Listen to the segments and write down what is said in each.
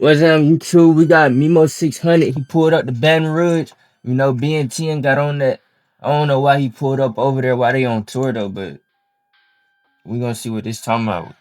What's on YouTube? We got Memo600. He pulled up to Baton Rouge. You know, Ben10 got on that. I don't know why he pulled up over there, why they on tour though, but we gonna see what this talking about.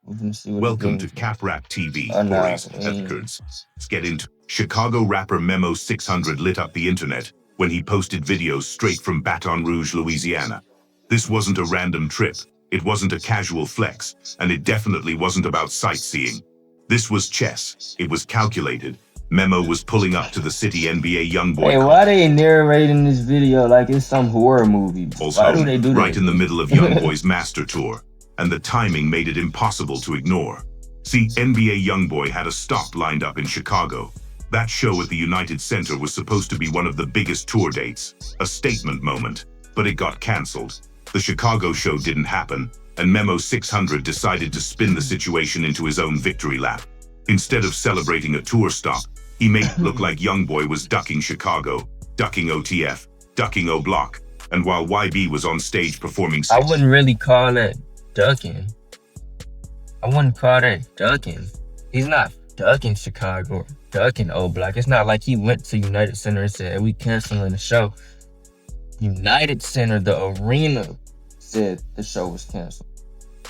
We gonna see what Welcome to it's Cjreactz TV, oh, nah, stories and records. Let's get into Chicago rapper Memo600 lit up the internet when he posted videos straight from Baton Rouge, Louisiana. This wasn't a random trip, it wasn't a casual flex, and it definitely wasn't about sightseeing. This was chess, it was calculated. Memo was pulling up to the city NBA YoungBoy. Hey, why they narrating this video like it's some horror movie? Why do they do that? Right in the middle of YoungBoy's master tour, and the timing made it impossible to ignore. See, NBA YoungBoy had a stop lined up in Chicago. That show at the United Center was supposed to be one of the biggest tour dates, a statement moment, but it got canceled. The Chicago show didn't happen, and Memo600 decided to spin the situation into his own victory lap. Instead of celebrating a tour stop, he made it look like YoungBoy was ducking Chicago, ducking OTF, ducking O-Block, and while YB was on stage performing... I wouldn't really call that ducking. I wouldn't call that ducking. He's not ducking Chicago or ducking O-Block. It's not like he went to United Center and said, hey, we canceling the show. United Center, the arena, said the show was canceled.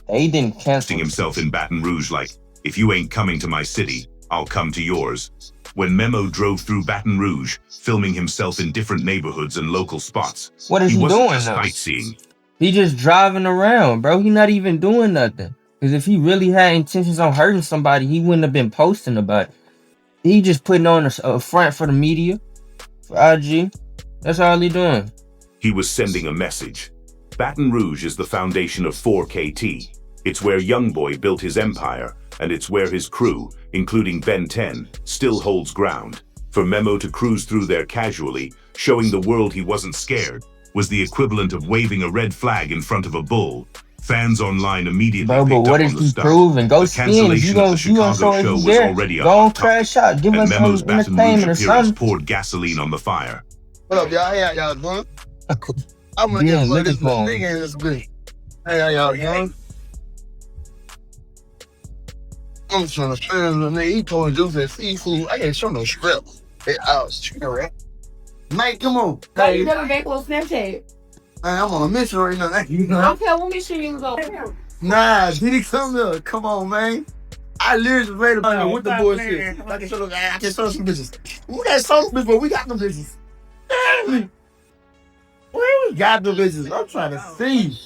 They didn't cancel himself in Baton Rouge like, if you ain't coming to my city, I'll come to yours. When Memo drove through Baton Rouge, filming himself in different neighborhoods and local spots. What is he doing though? Sightseeing. He just driving around, bro. He not even doing nothing. Because if he really had intentions on hurting somebody, he wouldn't have been posting about it. He just putting on a front for the media, for IG. That's all he doing. He was sending a message. Baton Rouge is the foundation of 4KT. It's where YoungBoy built his empire, and it's where his crew, including Ben10, still holds ground. For Memo to cruise through there casually, showing the world he wasn't scared, was the equivalent of waving a red flag in front of a bull. Fans online immediately bro, but what is he proving? Go spin. You gonna show us there. Go on, crash out. Give us some entertainment or something. Poured gasoline on the fire. What up, y'all? How y'all doing? I'm gonna get this nigga in this bitch. How y'all doing? I'm trying to spend the nigga. He told me to do that seafood. I can't show no strip. Hey, I was chicken rat. Mate, come on. Hey, you never back on Snapchat. Man, I'm on a mission right now. You know? I don't care what mission you was on. Nah, did he come to? Come on, man. I literally made a plan with the bullshit. I can show some bitches. We got some bitches, but we got them bitches. Damn. Where we got them bitches? I'm trying to see.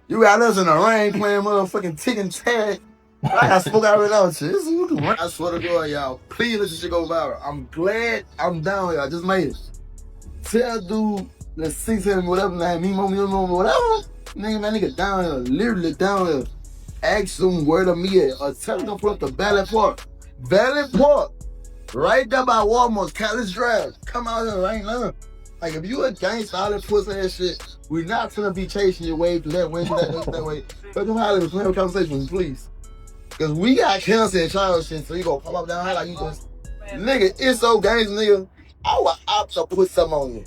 You got us in the rain playing motherfucking ticking tag. I got spoke out right now. I swear to God, y'all. Please let this shit go viral. I'm glad I'm down here. I just made it. Tell dude, the 600 whatever, like me, whatever. Nigga, that nigga down here, literally down here. Ask him where to meet at. Or tell him to pull up to Valley Park. Valley Park. Right there by Walmart, College Drive. Come out here right now. Like, if you a gangster, all that pussy ass shit, we're not gonna be chasing your way to that way, that way. But come holler and have a conversation, please. Cause we got cancer and child shit, so you gonna pop up down here like you just, nigga, it's so gangster, nigga. I would opt to put something on you.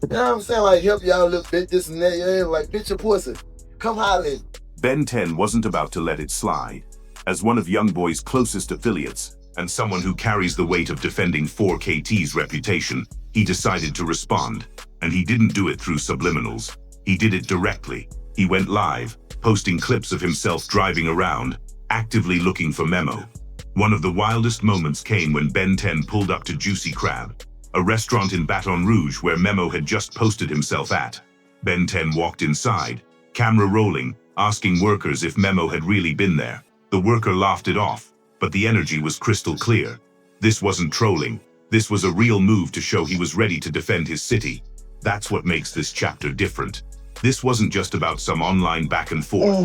You know what I'm saying? Like, help y'all a little bit, this and that, yeah, like, bitch your pussy. Come holler. Ben10 wasn't about to let it slide. As one of YoungBoy's closest affiliates, and someone who carries the weight of defending 4KT's reputation, he decided to respond. And he didn't do it through subliminals. He did it directly. He went live, posting clips of himself driving around, actively looking for Memo. One of the wildest moments came when Ben10 pulled up to Juicy Crab, a restaurant in Baton Rouge where Memo had just posted himself at. Ben10 walked inside, camera rolling, asking workers if Memo had really been there. The worker laughed it off, but the energy was crystal clear. This wasn't trolling. This was a real move to show he was ready to defend his city. That's what makes this chapter different. This wasn't just about some online back and forth.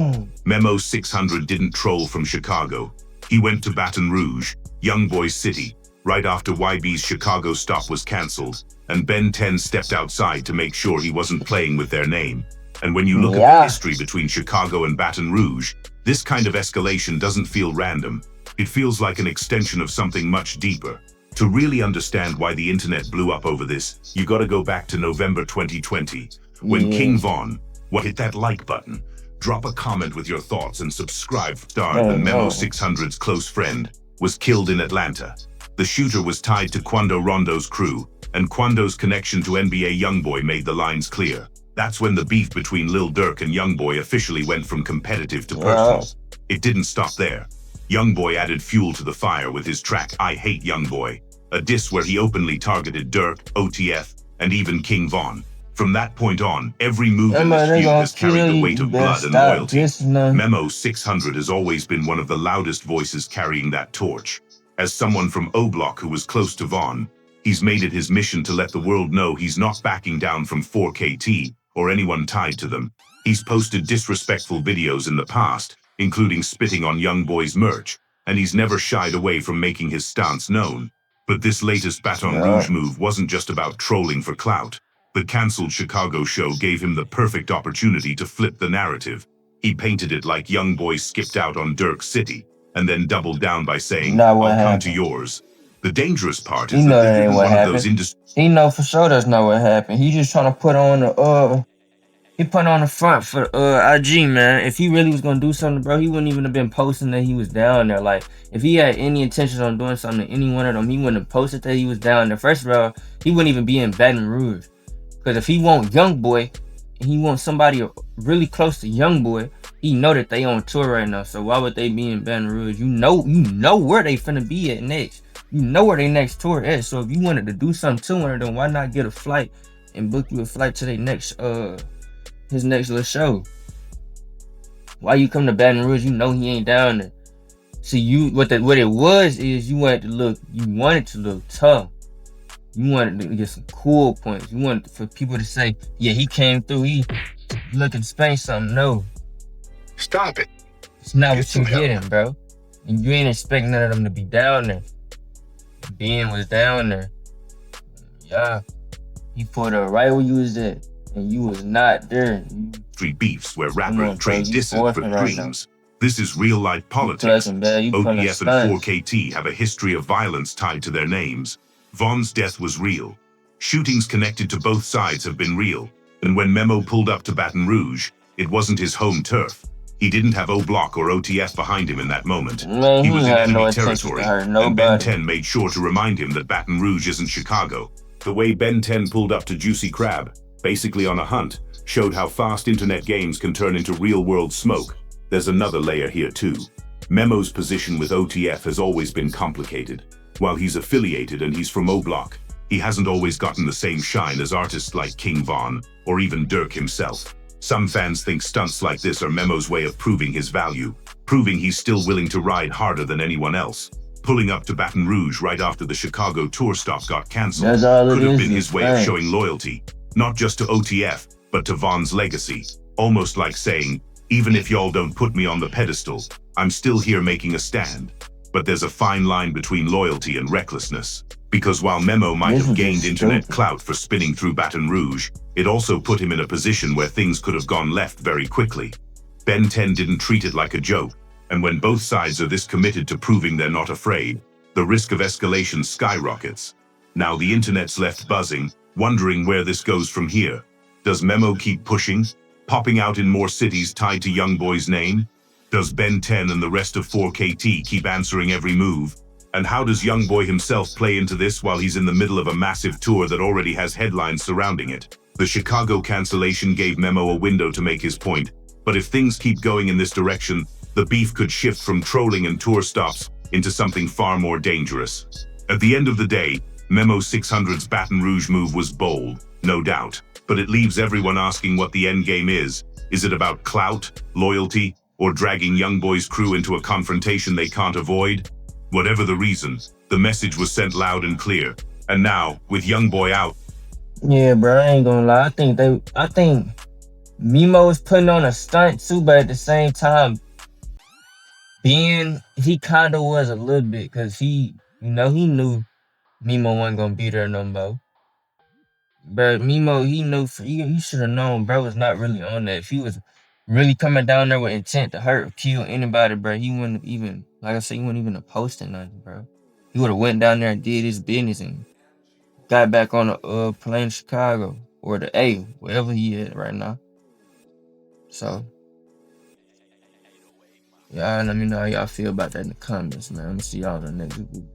Memo600 didn't troll from Chicago. He went to Baton Rouge, YoungBoy's city, right after YB's Chicago stop was canceled, and Ben10 stepped outside to make sure he wasn't playing with their name. And when you look at the history between Chicago and Baton Rouge, this kind of escalation doesn't feel random. It feels like an extension of something much deeper. To really understand why the internet blew up over this, you gotta go back to November 2020. When King Von, hit that like button, drop a comment with your thoughts and subscribe. Than Memo600's close friend, was killed in Atlanta. The shooter was tied to Quando Rondo's crew, and Quando's connection to NBA Youngboy made the lines clear. That's when the beef between Lil Durk and Youngboy officially went from competitive to personal. It didn't stop there. Youngboy added fuel to the fire with his track I Hate Youngboy, a diss where he openly targeted Durk, OTF, and even King Von. From that point on, every move in this feud has carried the weight of blood and loyalty. Memo600 has always been one of the loudest voices carrying that torch. As someone from O Block who was close to Von, he's made it his mission to let the world know he's not backing down from 4KT or anyone tied to them. He's posted disrespectful videos in the past, including spitting on Youngboy's merch, and he's never shied away from making his stance known. But this latest Baton Rouge move wasn't just about trolling for clout. The cancelled Chicago show gave him the perfect opportunity to flip the narrative. He painted it like Youngboy skipped out on Dirk City, and then doubled down by saying, I'll come to yours. The dangerous part is that this is one of those industries. He know for sure that's not what happened. He just trying to put on the front for IG, man. If he really was gonna do something, bro, he wouldn't even have been posting that he was down there. Like, if he had any intentions on doing something to any one of them, he wouldn't have posted that he was down there. First of all, he wouldn't even be in Baton Rouge. Because if he want Youngboy, and he wants somebody really close to Youngboy, he know that they on tour right now. So why would they be in Baton Rouge? You know where they finna be at next. You know where they next tour is. So if you wanted to do something to one of them, why not get a flight and book you a flight to their next his next little show? Why you come to Baton Rouge? You know he ain't down there. See, what it was is you wanted to look tough. You wanted to get some cool points. You wanted for people to say, yeah, he came through, he looking to spank something. No. Stop it. It's not what you getting, bro. And you ain't expecting none of them to be down there. Ben was down there. Yeah. He put up right where you was at. And you was not there. Street beefs where rappers trade disses for dreams. This is real life politics. OTF and 4KT have a history of violence tied to their names. Von's death was real. Shootings connected to both sides have been real. And when Memo pulled up to Baton Rouge, it wasn't his home turf. He didn't have O Block or OTF behind him in that moment. Man, he was in enemy territory, and Ben10 made sure to remind him that Baton Rouge isn't Chicago. The way Ben10 pulled up to Juicy Crab, basically on a hunt, showed how fast internet games can turn into real-world smoke. There's another layer here too. Memo's position with OTF has always been complicated. While he's affiliated and he's from O Block, he hasn't always gotten the same shine as artists like King Von or even Durk himself. Some fans think stunts like this are Memo's way of proving his value, proving he's still willing to ride harder than anyone else. Pulling up to Baton Rouge right after the Chicago tour stop got cancelled could have been his way of showing loyalty, not just to OTF, but to Von's legacy. Almost like saying, even if y'all don't put me on the pedestal, I'm still here making a stand. But there's a fine line between loyalty and recklessness. Because while Memo might have gained internet clout for spinning through Baton Rouge, it also put him in a position where things could have gone left very quickly. Ben10 didn't treat it like a joke, and when both sides are this committed to proving they're not afraid, the risk of escalation skyrockets. Now the internet's left buzzing, wondering where this goes from here. Does Memo keep pushing, popping out in more cities tied to Youngboy's name? Does Ben10 and the rest of 4KT keep answering every move? And how does Youngboy himself play into this while he's in the middle of a massive tour that already has headlines surrounding it? The Chicago cancellation gave Memo a window to make his point, but if things keep going in this direction, the beef could shift from trolling and tour stops into something far more dangerous. At the end of the day, Memo600's Baton Rouge move was bold, no doubt, but it leaves everyone asking what the end game is. Is it about clout, loyalty, or dragging Youngboy's crew into a confrontation they can't avoid? Whatever the reason, the message was sent loud and clear. And now, with Youngboy out. Yeah, bro, I ain't gonna lie. I think Memo is putting on a stunt too, but at the same time, he kinda was a little bit, cause he knew Memo wasn't gonna be there no more. But Memo, he should have known bro was not really on that. If he was really coming down there with intent to hurt or kill anybody, bro, he wouldn't even, like I said, he wouldn't even have posted nothing, bro. He would have went down there and did his business and got back on a plane to Chicago or the A, wherever he is right now. So Y'all let me know how y'all feel about that in the comments, man. I'm gonna see y'all in the next week.